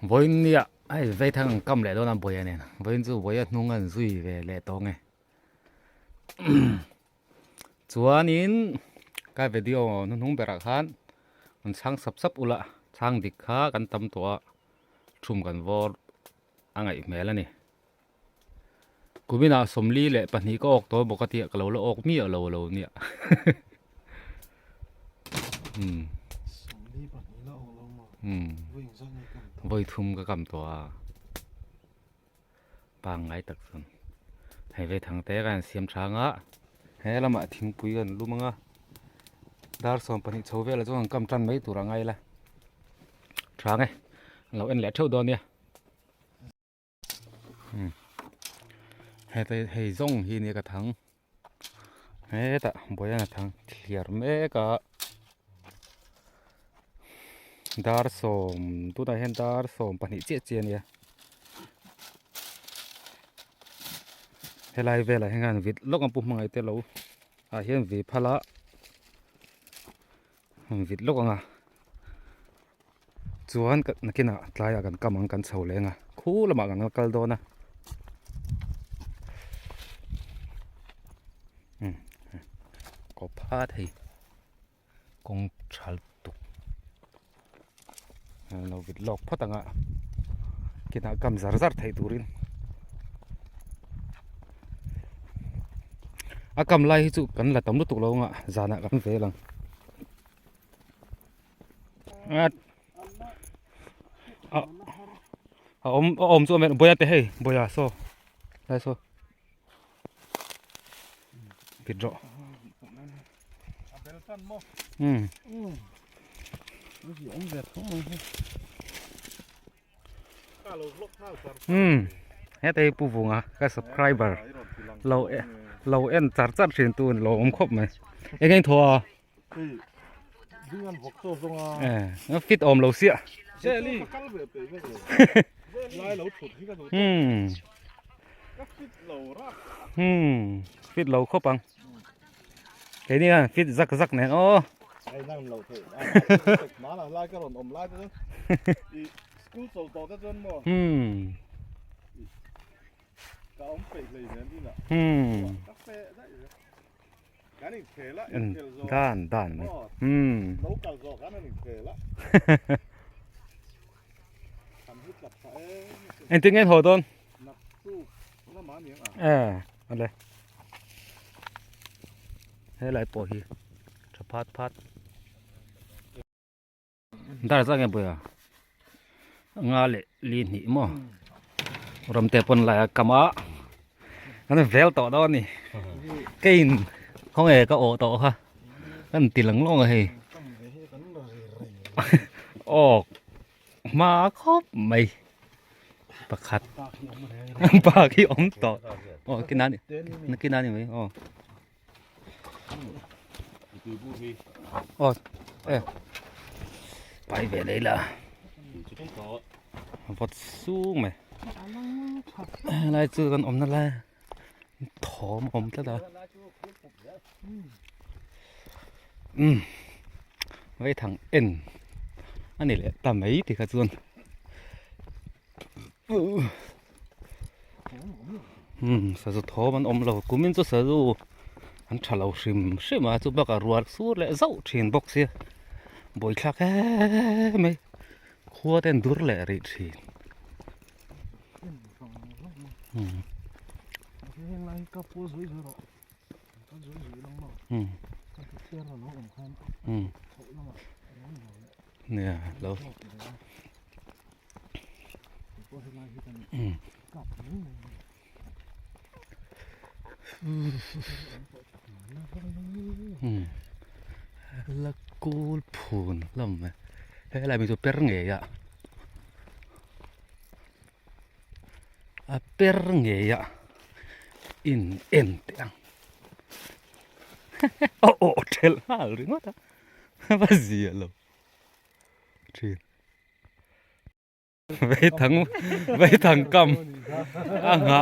với nia ai về thằng cầm lại đó làm bồi này với chú bồi nung ăn duy về lệ tông này chúa nín cái video nó nung bẹt khánมันช่างสับอุละช่างดิค้ากันตำตัวชุ่มกันวอร์อังไงแม่ละนี่กูไม่น่าสมลีเลยปัจจุบันก็ออกตัวปกติก็เราออกมีเราเนี่ยสมรีปัดนี้เราออกลงมาวิ่งซ่อนในกัน với thum cái cầmตัวbang ngay tật sơn hay về thằng téกันเสียมช้างอ่ะให้เรามาทิ้งปุ๋ยกันรู้มั้งอ่ะดาร์สอนปัจจุบันชาวเวลาจะกำจันไม่ตัวไงล่ะช้างไงเราเอ็นแหลกเท่าดอนเนี่ยให้ส่งที่นี่กระถังให้แต่บ่อยนะถังเคลียร์แม่ก็ดาร์สอนตัวไหนเห็นดาร์สอนปัจจุบันเจี๊ยเนี่ยให้ไล่เวลาให้งานวิดลกอันปุ่มมังไอเตลูเห็นวิพละวิดลกอ่ะจวนกันนักกินอ่ะตายกันกำมังกันเฉาเลยอ่ะคู่ละมากันกัลโดนะก็พาดให้กงชัลตุกเราวิดลกพัดอ่ะกินอ่ะกำซาร์ไทยตูรินกำไล่จุกันละตำรุตุกเราอ่ะจานะกันเวลังอมตัวเม็ดบอยเตะให้บอยโซ่ได้โซ่ปิดจ่อเฮ้ยแต่ผู้ฟังอ่ะก็ subscriber เราเอ็นจัดเสียงตัวเราครบไหมเอ็งทัวร์งั้นฟิตอมเราเสียเจ้าลี่ไล่เราถุดที่กันฟิตเราครบปังเฮ้ยนี่อ่ะฟิตซักเนี่ยโอ้ไอ้นั่งเราเถอะมาละไล่ก็หล่นไล่ไปเลยอีสกูโซต่อจะจนบ่ก็อมเป็ดเลยเนี่ยที่น่ะกาแฟได้กันอีกเทละด้านไหมเรากัดจอกกันอีกเทละทำให้จับเอ็นตึงเงินหัวต้นนักสู้แล้วมาเนี่ยอะไรให้ไหลปอยจะพัดได้สักไงปุยงาเล่ลีนี่มั้งรำเตปนไหลกำอันนั้นเวลต่อดอนนี่กินห้องก็โอต่อค่ะนั่นตีหลังลงเลยออกมาครบไม่ประคัดปลาขี้อมต่ออ๋อกินน้ำนี่นักกินน้ำนี่ไหมอ๋อไปเวเลยล่ะพอสูงไหมอะไรซื้อกันอมนั่นแหละถอมอมซะแล้วไว้ทางเอ็นอันนี้แหละตามไหนที่กระสุนสะสุดถอมันอมเรากูมินจะสะสุอันฉลาดชิมมาจุบักรัวสู้เลยเจ้าเชียนบ็อกเสียบ่อยคลักไม่ขัวเต้นดูแลริชีอะไรก็พูดสวยๆหรอกก็สวยๆลงมาก็เที่ยวเราอมคันเนี่ยแล้วละกูพูนลำไหมเฮ้ยอะไรมีตัวเปรี้ยงเงี้ยเปรี้ยงเงี้ยอินเอ็นเตียงโอ้เทลมาหรือว่าว่าเสียแล้วทีไปทั้งกำอ่างหา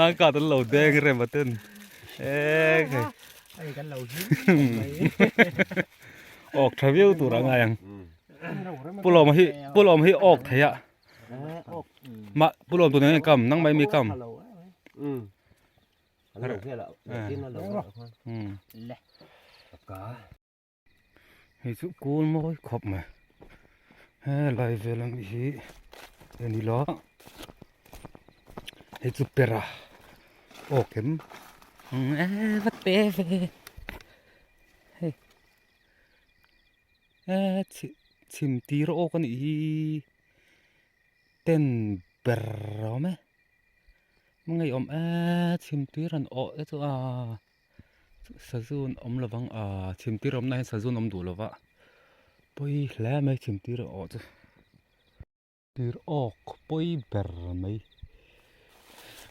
นั่งกัดตลอดแดงเรมตันไอ้กันเราหิ้ออกทริวิลตัวละไงยัง ปุโรมให้ออกเถอะ ốc mà bữa lộn tụi này cầm năng bay mi cầm ừ nó lẩu kia lẩu nó lẩu lẹ cá thì chú cú môi khop mà lại về làm gì đây đi lo thì chú pera ok vắt bé về chim tì rồi con ý tên bero mấy ngày chim tì rồi ấy chú sử dụng là vắng chim tì rồi này sử dụng đủ là vậy bây lẽ mấy chim tì rồi chứ tì rồi bây bero mấy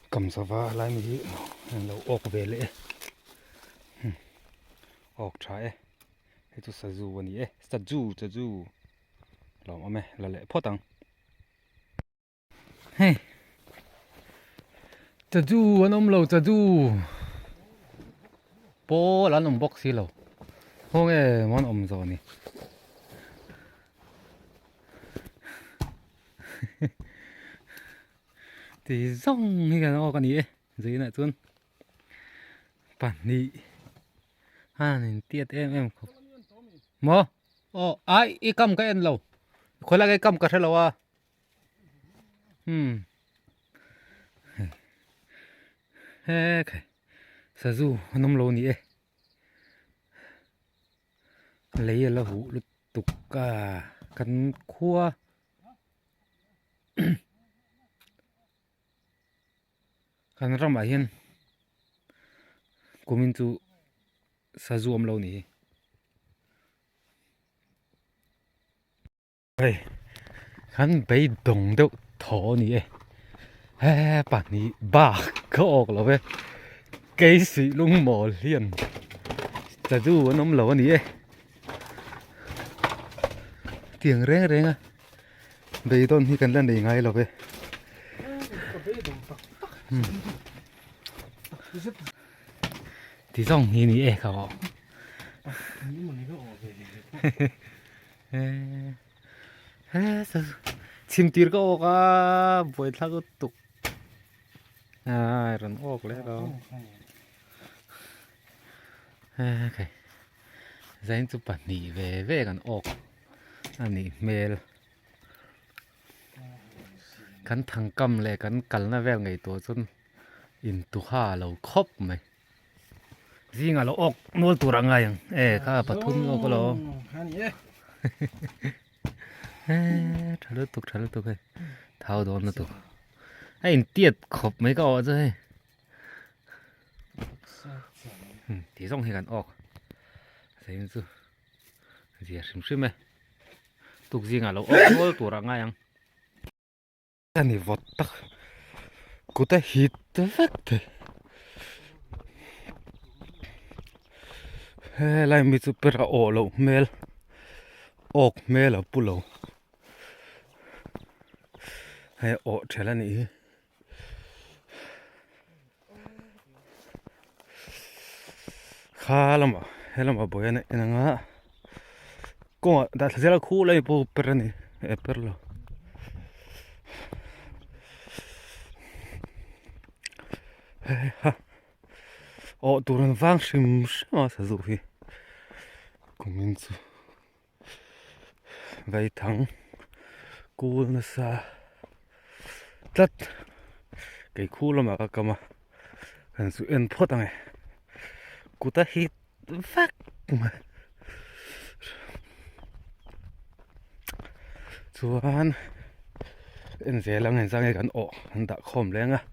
cầm sao va lại mấy lâu ốc về lẽ ốc trái itu saju ni saju lo ame la le photang he saju anom lo saju po lan om box si lo hong e mon om zo ni thì rong như cái nó cái gì gì này tuôn bản nị nên tiết em không mò ai i cầm cái en lâu khối là cái cầm cái lâu à cái sao dù nông lâu nhỉ lấy là hũ lụt tục cả cắn khua cắn răm à hiền của mình tu sao dù om lâu nhỉ ê hắn bị đồng đâu thọ nhỉ bạn nhỉ ba cái ốc rồi cái gì luôn mò liền sao dù nông lâu nhỉ tiếng reng à bây giờ thì cần lên để ngay rồi thì xong như này không chim tì có ốc à bồi thác có tục rồi ốc lấy đó cái dành chụp bản nỉ về con ốc anh nỉ mèo cắn thằng cầm lại cắn cắn nó về ngày tối xuân in tu ha lâu khóc mày gì ngà lâu ốc nuôi tu ra ngay cả bắt thun lo có lo trả lời tục cái thao đó nó tục in tiệt khóc mấy cái ốc chứ thì xong thì cần ốc thấy chưa gì xem mày tục gì ngà lâu ốc nuôi tu ra ngay anh này vót tắc cô ta hít vắt lại mình chụp ra ổ lẩu mel ốc mel ở bù lẩu hay ổ trở lại này khá lắm à hay lắm à bữa này nó ngã cô đã thấy là khu lại bù per này per lo ha tuần vang sim mà sử dụng thì cũng mình chú vậy thằng cô nó xa tất cái khu là mà các mà cần sự yên phốt này cô ta hít phát mà chú anh em sẽ làm ngày sang ngày gần ổ anh đã khom lên à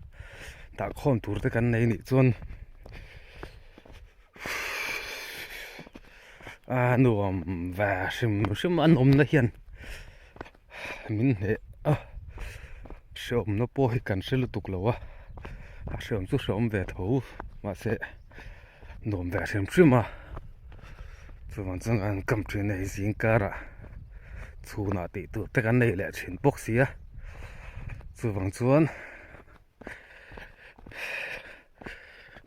đã khom thủ tới cái này nị chuan nuông và sim ăn ôm nó hiền mình hệ sớm nó bôi cần sẽ lưu tục lâu sớm chút sớm về thấu mà sẽ nuông về sim mà chú vẫn chẳng ăn cầm chuyện này gì cả ra chú nào thì tụi cái này lại chuyện bốc xí chú vẫn chuan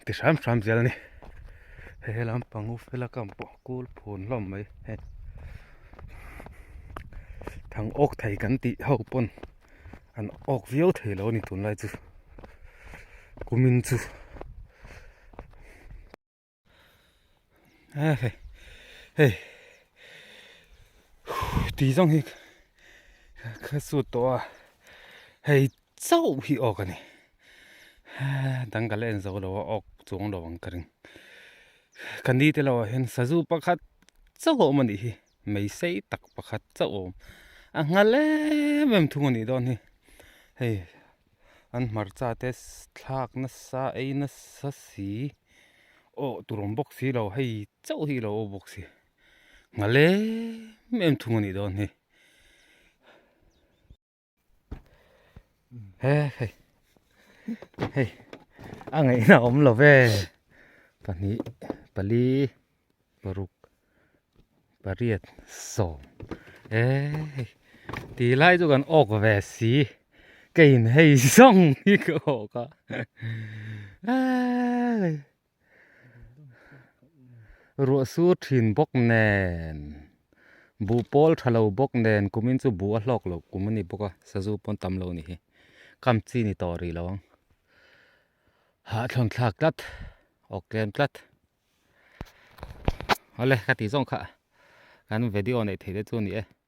thì sám giờ này he làm bằng ngô phê là cầm bỏ cua phun lắm mấy thằng ốc thầy cắn tị hậu pon กันออกเวียวเถแล้วนี่ตุนไรจูกูมินจูเฮ้ยเฮ้ยตีจังฮิกคือสุดตัวเฮ้ยเจ้าพี่ออกกันนี่ดังกันเล่นเจ้าเราออกจงเราวังกันกันดีแต่เราเห็นสัจจุประคัดเจ้ามันดีไม่ใช่ตักประคัดเจ้าอ่ะงั้นแหละแม่มทุ่งนี่ตอนนี้เฮ้ยอันมาร์จ้าเตสทักนัสซาไอ้นัสซาสีโอ้ตุรมบ็อกซี่เราให้เจ้าที่เราบ็อกซี่งั้นแหละแม่มทุ่งนี่ตอนนี้เฮ้ยเฮ้ยเฮ้ยอ่ะไงนะอมเราเว้ยปะนี้ปะลีปะรุกปะเรียดสองเอ้ยตีไล่ตัวกันออกแหวสีกินให้ส่องนี่ก็ออกอ่ะรัวสูดถิ่นบกแนนบูปอลทะเลบกแนนกูมินจูบัวหลอกหลอกกูมันนี่บกอ่ะสะจูปนตำโลนี่คำจีนี่ต่อรีแล้วหาทางทักลัดออกแกมลัดเอาเลยกติส่งค่ะการวิดีโอในเทเลตัวนี้